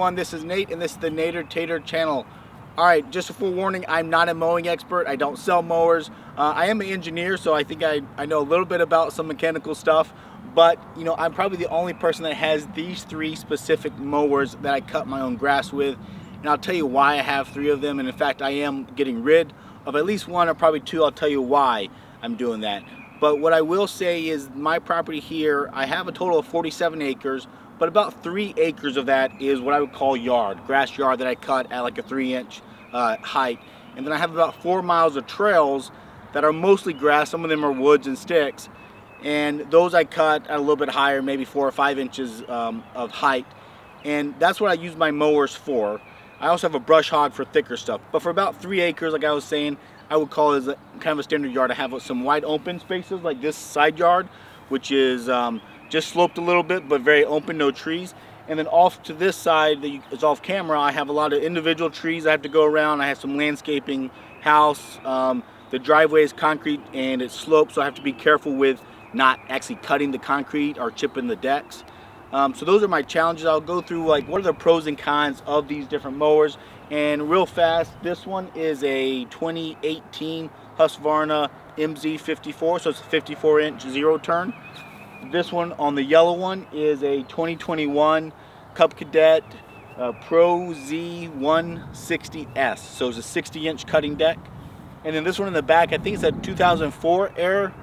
everyone, this is Nate and this is the Nader Tater channel. Alright, just a forewarning, I'm not a mowing expert. I don't sell mowers. I am an engineer, so I think I know a little bit about some mechanical stuff. But, you know, I'm probably the only person that has these three specific mowers that I cut my own grass with. And I'll tell you why I have three of them. And in fact, I am getting rid of at least one or probably two. I'll tell you why I'm doing that. But what I will say is my property here, I have a total of 47 acres. But about 3 acres of that is what I would call yard, grass yard that I cut at like a 3-inch height. And then I have about 4 miles of trails that are mostly grass. Some of them are woods and sticks. And those I cut at a little bit higher, maybe 4 or 5 inches of height. And that's what I use my mowers for. I also have a brush hog for thicker stuff. But for about 3 acres, like I was saying, I would call it kind of a standard yard. I have some wide open spaces like this side yard, which is just sloped a little bit, but very open, no trees. And then off to this side that is off camera, I have a lot of individual trees I have to go around. I have some landscaping, house. The driveway is concrete and it's sloped, so I have to be careful with not actually cutting the concrete or chipping the decks. So those are my challenges. I'll go through like what are the pros and cons of these different mowers. And real fast, this one is a 2018 Husqvarna MZ54, so it's a 54-inch zero turn. This one on the yellow one is a 2021 Cub Cadet Pro Z 160S. So it's a 60-inch cutting deck. And then this one in the back, I think it's a 2004 era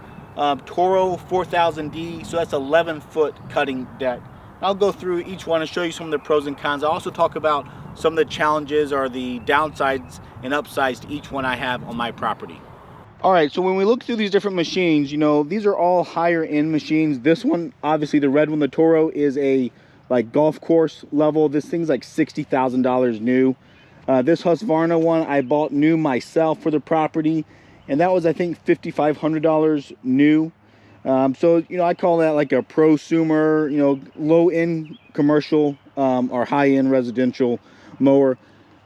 Toro 4000D. So that's 11-foot cutting deck. I'll go through each one and show you some of the pros and cons. I'll also talk about some of the challenges or the downsides and upsides to each one I have on my property. All right, so when we look through these different machines, you know, these are all higher end machines. This one, obviously the red one, the Toro, is a like golf course level. This thing's like $60,000 new. This Husqvarna one I bought new myself for the property, and that was, I think, $5,500 new. So, you know, I call that like a prosumer, you know, low end commercial or high end residential mower.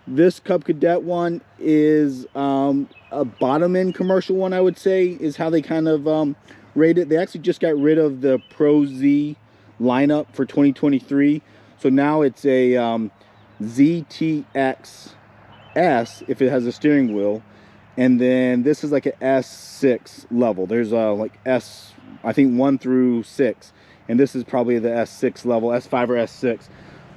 This Cub Cadet one is a bottom end commercial one, I would say, is how they kind of rate it. They actually just got rid of the Pro Z lineup for 2023. So now it's a ZTX S if it has a steering wheel. And then this is like an S6 level. There's like S, I think 1 through 6. And this is probably the S6 level, S5 or S6.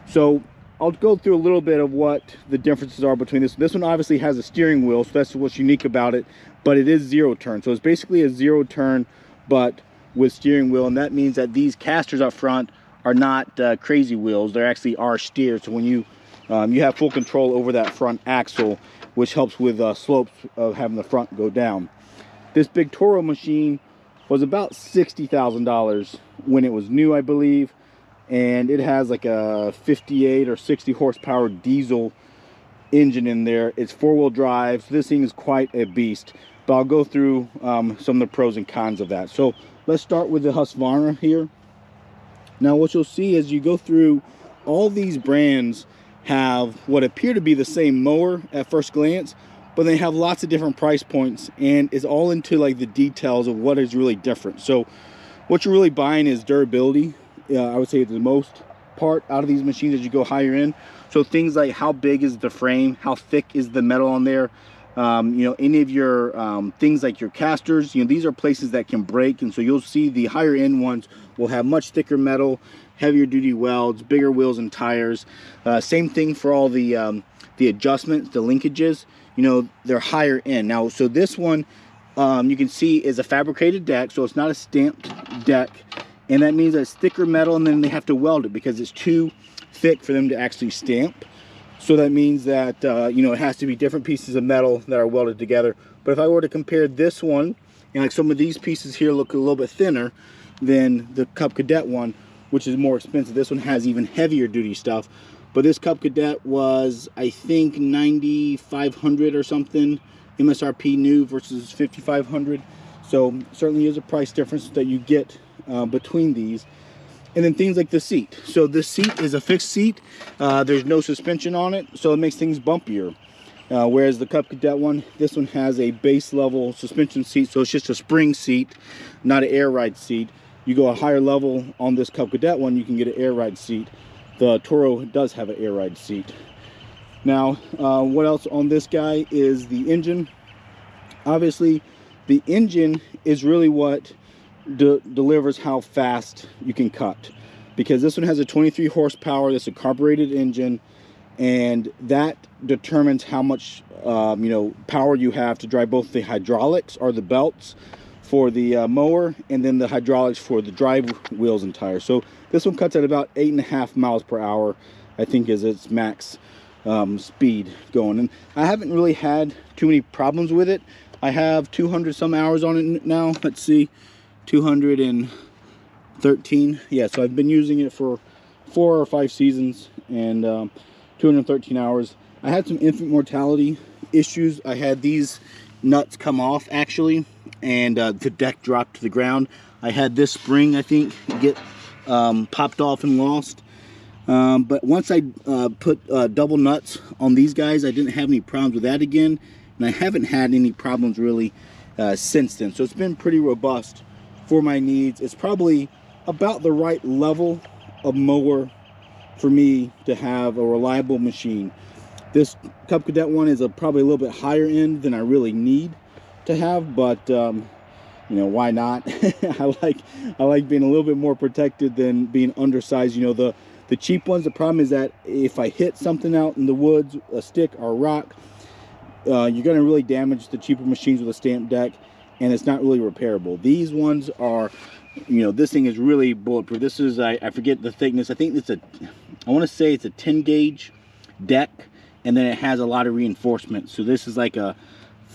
So I'll go through a little bit of what the differences are between this. This one obviously has a steering wheel, so that's what's unique about it, but it is zero turn. So it's basically a zero turn, but with steering wheel, and that means that these casters up front are not crazy wheels. They're actually are steered. So when you have full control over that front axle, which helps with slopes of having the front go down. This big Toro machine was about $60,000 when it was new, I believe. And it has like a 58 or 60 horsepower diesel engine in there. It's 4-wheel drive. So this thing is quite a beast, but I'll go through some of the pros and cons of that. So let's start with the Husqvarna here. Now what you'll see as you go through, all these brands have what appear to be the same mower at first glance, but they have lots of different price points, and it's all into like the details of what is really different. So what you're really buying is durability. I would say the most part out of these machines as you go higher in. So things like how big is the frame, how thick is the metal on there, you know, any of your things like your casters, you know, these are places that can break. And so you'll see the higher end ones will have much thicker metal, heavier duty welds, bigger wheels and tires. Same thing for all the adjustments, the linkages, you know, they're higher end. Now, so this one you can see is a fabricated deck, so it's not a stamped deck. And that means that it's thicker metal, and then they have to weld it because it's too thick for them to actually stamp. So that means that, you know, it has to be different pieces of metal that are welded together. But if I were to compare this one, and like some of these pieces here look a little bit thinner than the Cub Cadet one, which is more expensive. This one has even heavier duty stuff. But this Cub Cadet was, I think, $9,500 or something, MSRP new versus $5,500. So certainly is a price difference that you get between these. And then things like the seat. So this seat is a fixed seat. There's no suspension on it, so it makes things bumpier. Whereas the Cub Cadet one, this one has a base level suspension seat, so it's just a spring seat, not an air ride seat. You go a higher level on this Cub Cadet one, you can get an air ride seat. the Toro does have an air ride seat. Now, what else on this guy is the engine. Obviously, the engine is really what delivers how fast you can cut, because this one has a 23 horsepower. That's a carbureted engine, and that determines how much power you have to drive both the hydraulics or the belts for the mower, and then the hydraulics for the drive wheels and tires. So this one cuts at about 8.5 miles per hour, I think, is its max speed going. And I haven't really had too many problems with it. I have 200 some hours on it now. Let's see, 213. Yeah, so I've been using it for 4 or 5 seasons, and 213 hours. I had some infant mortality issues. I had these nuts come off actually, and the deck dropped to the ground. I had this spring, I think, get popped off and lost. But once I put double nuts on these guys, I didn't have any problems with that again, and I haven't had any problems really since then. So it's been pretty robust for my needs. It's probably about the right level of mower for me to have a reliable machine. This Cub Cadet one is probably a little bit higher end than I really need to have, but why not? I like being a little bit more protected than being undersized. The cheap ones, the problem is that if I hit something out in the woods, a stick or a rock, you're going to really damage the cheaper machines with a stamp deck, and it's not really repairable. These ones are, this thing is really bulletproof. This is, I forget the thickness. I think I want to say it's a 10 gauge deck, and then it has a lot of reinforcement. So this is like a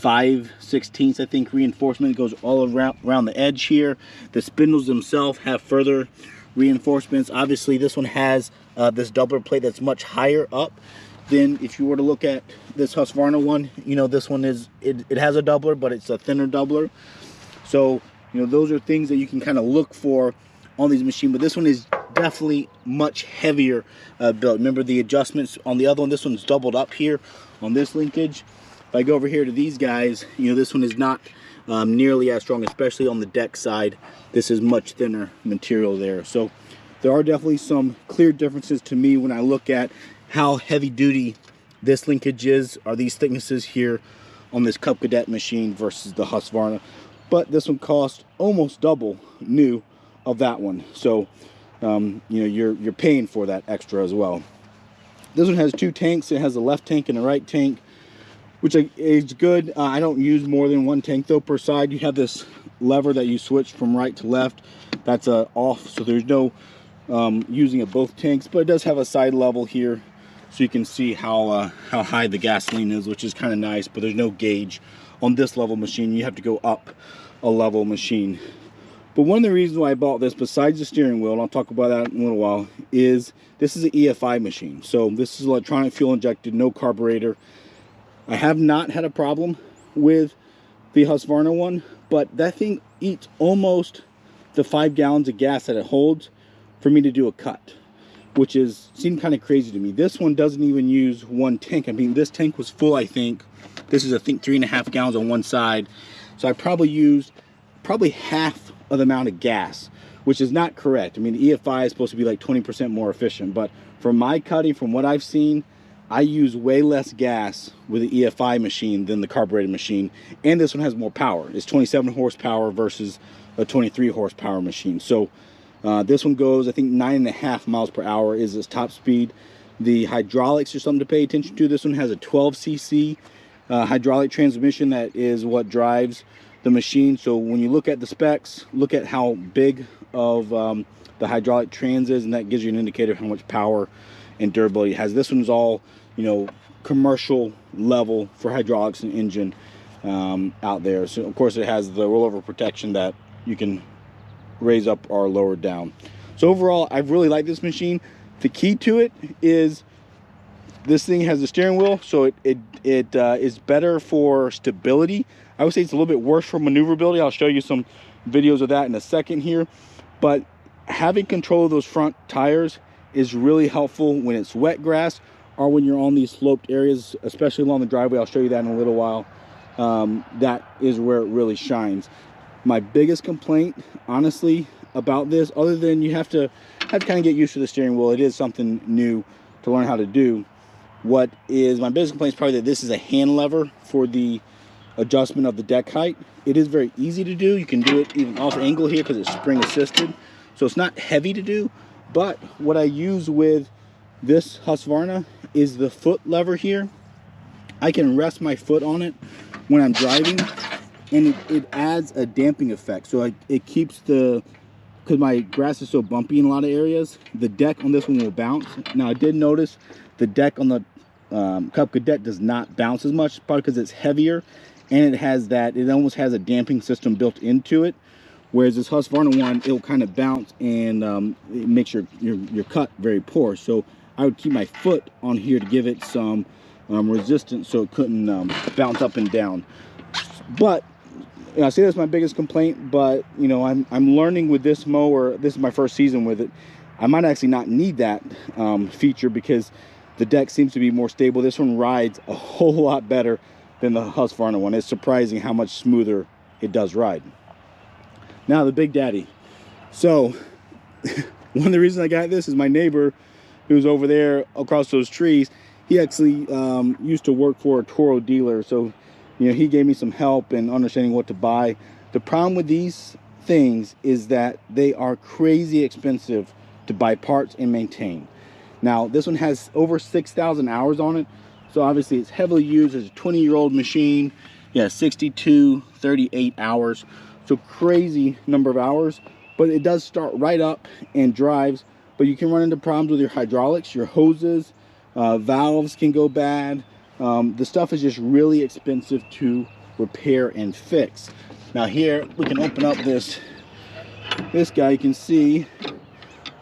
5/16, I think, reinforcement. It goes all around the edge here. The spindles themselves have further reinforcements. Obviously, this one has this doubler plate that's much higher up than if you were to look at this Husqvarna one. This one is, it has a doubler, but it's a thinner doubler. So, those are things that you can kind of look for on these machines. But this one is definitely much heavier built. Remember the adjustments on the other one, this one's doubled up here on this linkage. If I go over here to these guys, this one is not nearly as strong, especially on the deck side. This is much thinner material there. So there are definitely some clear differences to me when I look at how heavy duty this linkage is, or these thicknesses here on this Cub Cadet machine versus the Husqvarna. But this one cost almost double new of that one. So you're paying for that extra as well. This one has 2 tanks. It has a left tank and a right tank, which is good. I don't use more than 1 tank though per side. You have this lever that you switch from right to left. That's off, so there's no using of both tanks, but it does have a side level here, so you can see how high the gasoline is, which is kind of nice. But there's no gauge on this level machine. You have to go up a level machine. But one of the reasons why I bought this, besides the steering wheel, and I'll talk about that in a little while, is this is an EFI machine. So this is electronic fuel injected, no carburetor. I have not had a problem with the Husqvarna one, but that thing eats almost the 5 gallons of gas that it holds for me to do a cut, which seemed kind of crazy to me. This one doesn't even use 1 tank. I mean, this tank was full, I think. This is, I think, 3.5 gallons on one side. So I probably used half of the amount of gas, which is not correct. I mean, the EFI is supposed to be like 20% more efficient, but for my cutting, from what I've seen, I use way less gas with the EFI machine than the carbureted machine. And this one has more power. It's 27 horsepower versus a 23 horsepower machine. So this one goes, I think, 9.5 miles per hour is its top speed. The hydraulics are something to pay attention to. This one has a 12cc hydraulic transmission. That is what drives the machine. So when you look at the specs, look at how big of the hydraulic trans is, and that gives you an indicator of how much power and durability it has. This one's all, commercial level for hydraulics and engine out there. So of course it has the rollover protection that you can raise up or lower down. So overall, I really like this machine. The key to it is this thing has the steering wheel, so it is better for stability. I would say it's a little bit worse for maneuverability. I'll show you some videos of that in a second here. But having control of those front tires is really helpful when it's wet grass or when you're on these sloped areas, especially along the driveway. I'll show you that in a little while. That is where it really shines. My biggest complaint, honestly, about this, other than you have to have to kind of get used to the steering wheel. It is something new to learn how to do. What is my biggest complaint is probably that this is a hand lever for the adjustment of the deck height. It is very easy to do. You can do it even off angle here because it's spring assisted, so it's not heavy to do. But what I use with this Husqvarna is the foot lever here. I can rest my foot on it when I'm driving, and it adds a damping effect. So it keeps the, because my grass is so bumpy in a lot of areas, the deck on this one will bounce. Now I did notice the deck on the Cub Cadet does not bounce as much, probably because it's heavier, and it has that, it almost has a damping system built into it. Whereas this Husqvarna one, it'll kind of bounce, and it makes your cut very poor. So I would keep my foot on here to give it some resistance, so it couldn't bounce up and down. But I say that's my biggest complaint. But you know, I'm learning with this mower. This is my first season with it. I might actually not need that feature because the deck seems to be more stable. This one rides a whole lot better than the Husqvarna one. It's surprising how much smoother it does ride. Now the Big Daddy. So one of the reasons I got this is my neighbor who's over there across those trees. He actually used to work for a Toro dealer, so you know, he gave me some help in understanding what to buy. The problem with these things is that they are crazy expensive to buy parts and maintain. Now this one has over 6,000 hours on it, so obviously it's heavily used. As a 20-year-old machine. Yeah, 62, 38 hours. So crazy number of hours, but it does start right up and drives. But you can run into problems with your hydraulics, your hoses, valves can go bad. The stuff is just really expensive to repair and fix. Now here we can open up this guy. You can see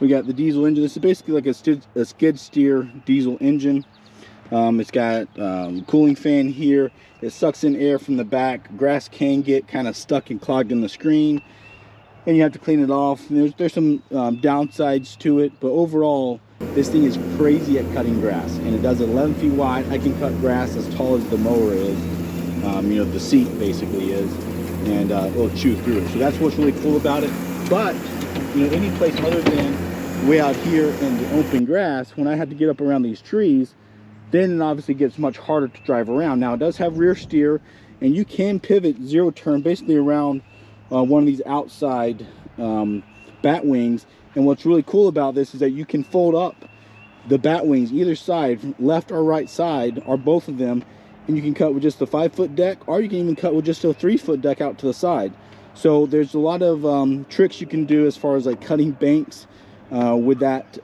we got the diesel engine. This is basically like a skid steer diesel engine. It's got cooling fan here. It sucks in air from the back. Grass can get kind of stuck and clogged in the screen, and you have to clean it off. There's some downsides to it, but overall this thing is crazy at cutting grass, and it does 11 feet wide. I can cut grass as tall as the mower is, you know, the seat basically is, and it'll chew through it. So that's what's really cool about it. But you know, any place other than way out here in the open grass, when I had to get up around these trees, then it obviously gets much harder to drive around. Now it does have rear steer, and you can pivot zero turn basically around one of these outside bat wings. And what's really cool about this is that you can fold up the bat wings either side, left or right side, or both of them, and you can cut with just the 5-foot deck, or you can even cut with just a 3-foot deck out to the side. So there's a lot of tricks you can do as far as like cutting banks with that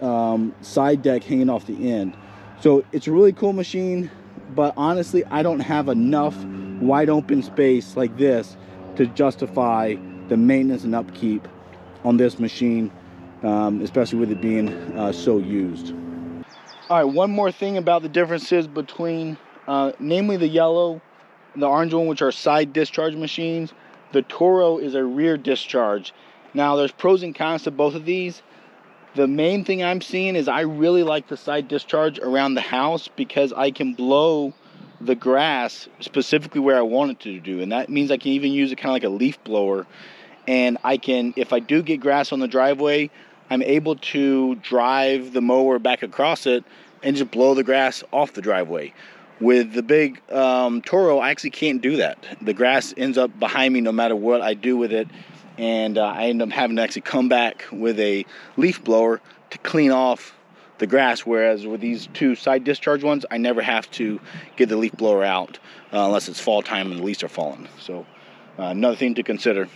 side deck hanging off the end. So it's a really cool machine, but honestly I don't have enough wide open space like this to justify the maintenance and upkeep on this machine, especially with it being so used. All right, one more thing about the differences between namely the yellow and the orange one, which are side discharge machines. The Toro is a rear discharge. Now there's pros and cons to both of these. The main thing I'm seeing is I really like the side discharge around the house because I can blow the grass specifically where I want it to do, and that means I can even use it kind of like a leaf blower. And I can, if I do get grass on the driveway, I'm able to drive the mower back across it and just blow the grass off the driveway. With the big Toro, I actually can't do that. The grass ends up behind me no matter what I do with it, and I end up having to actually come back with a leaf blower to clean off the grass, whereas with these two side discharge ones, I never have to get the leaf blower out unless it's fall time and the leaves are falling. So another thing to consider.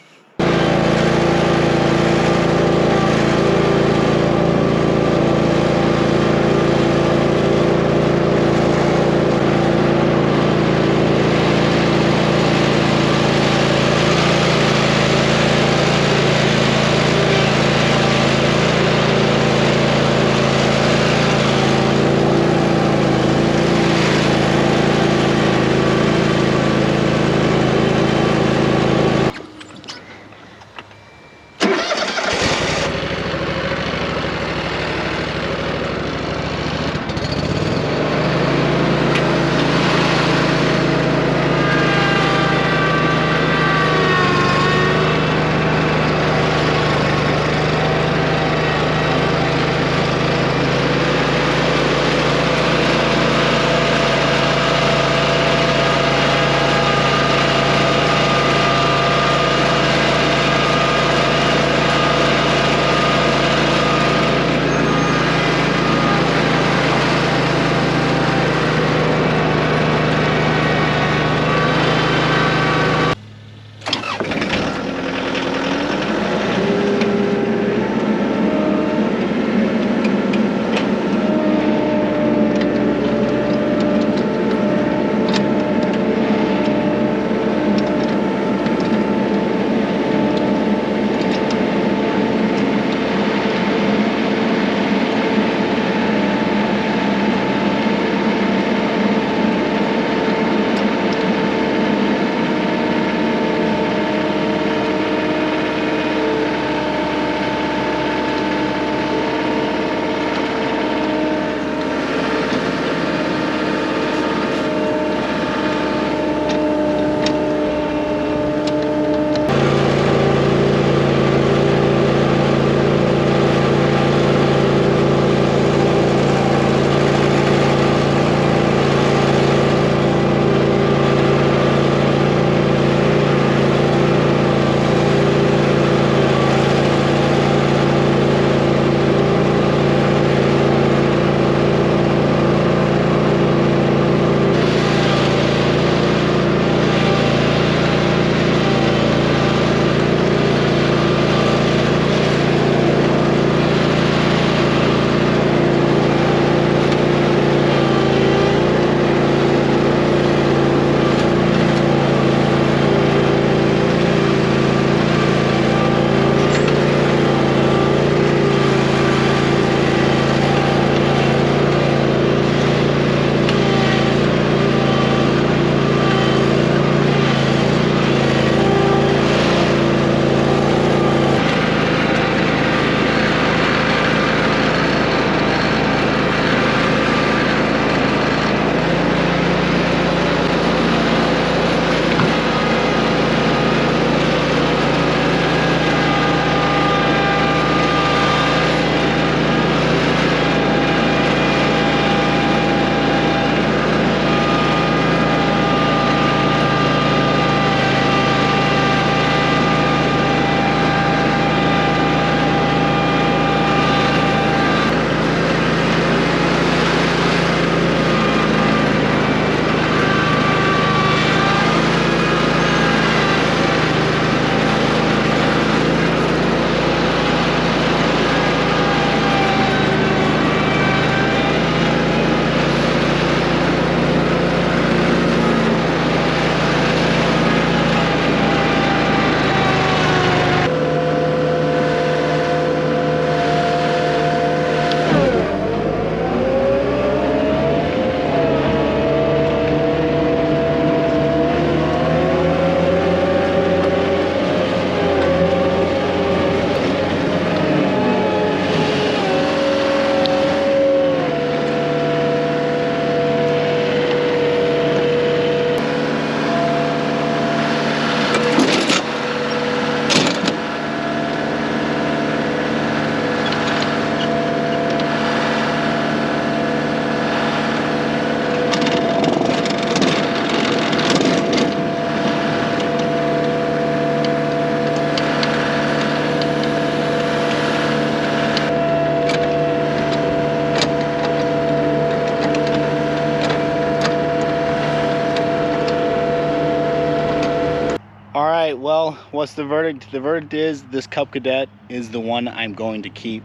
Well, what's the verdict? The verdict is this Cub Cadet is the one I'm going to keep.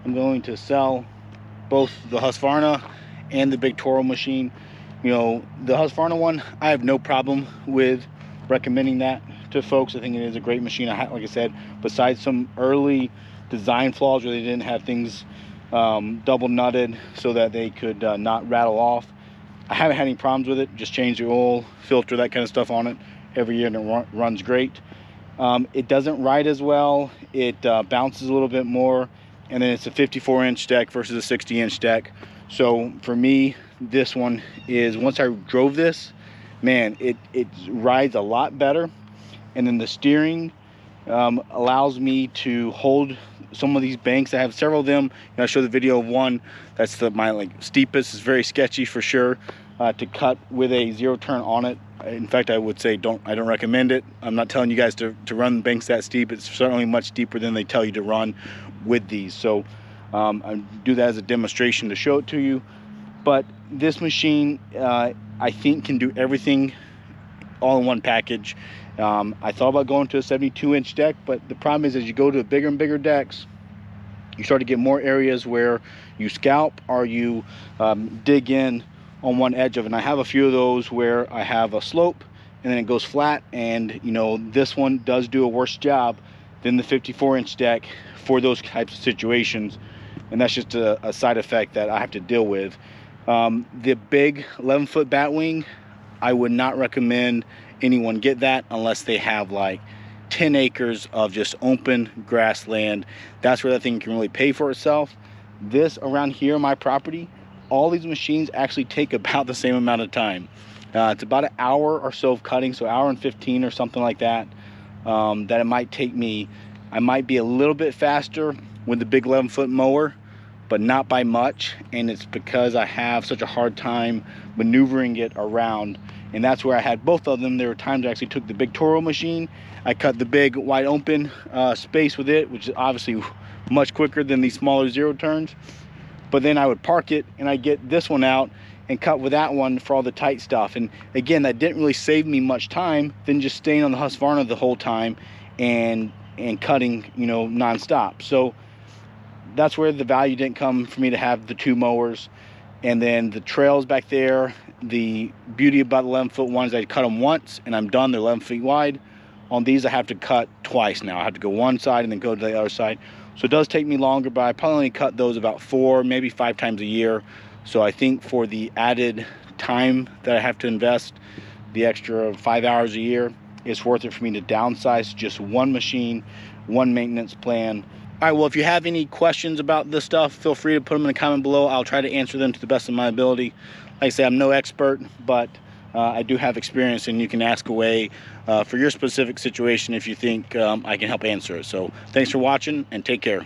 I'm going to sell both the Husqvarna and the big Toro machine. You know, the Husqvarna one, I have no problem with recommending that to folks. I think it is a great machine. Like I said, besides some early design flaws where they didn't have things double nutted so that they could not rattle off, I haven't had any problems with it. Just change the oil, filter, that kind of stuff on it every year, and it runs great. It doesn't ride as well. It bounces a little bit more, and then it's a 54-inch deck versus a 60-inch deck. So for me, this one is, once I drove this, man, it rides a lot better. And then the steering allows me to hold some of these banks. I have several of them. I showed the video of one that's my steepest. Is very sketchy for sure to cut with a zero turn on it. In fact, I would say I don't recommend it. I'm not telling you guys to run banks that steep. It's certainly much deeper than they tell you to run with these. So I do that as a demonstration to show it to you. But this machine, I think, can do everything all in one package. I thought about going to a 72-inch deck, but the problem is, as you go to bigger and bigger decks, you start to get more areas where you scalp or you dig in on one edge of it. And I have a few of those where I have a slope and then it goes flat, and you know, this one does do a worse job than the 54-inch deck for those types of situations, and that's just a side effect that I have to deal with. The big 11-foot batwing, I would not recommend anyone get that unless they have like 10 acres of just open grassland. That's where that thing can really pay for itself. This around here, my property, all these machines actually take about the same amount of time. It's about an hour or so of cutting, so hour and 15 or something like that. That it might take me. I might be a little bit faster with the big 11-foot mower, but not by much, and it's because I have such a hard time maneuvering it around. And that's where I had both of them. There were times I actually took the big Toro machine, I cut the big wide open space with it, which is obviously much quicker than these smaller zero turns, but then I would park it and I get this one out and cut with that one for all the tight stuff. And again, that didn't really save me much time than just staying on the Husqvarna the whole time and cutting, you know, non-stop. So that's where the value didn't come for me to have the two mowers. And then the trails back there, the beauty about the 11-foot ones, I cut them once and I'm done. They're 11 feet wide. On these, I have to cut twice now. I have to go one side and then go to the other side. So it does take me longer, but I probably only cut those about 4, maybe 5 times a year. So I think for the added time that I have to invest, the extra 5 hours a year, it's worth it for me to downsize just one machine, one maintenance plan. All right, well, if you have any questions about this stuff, feel free to put them in the comment below. I'll try to answer them to the best of my ability. Like I say, I'm no expert, but I do have experience, and you can ask away for your specific situation if you think I can help answer it. So thanks for watching, and take care.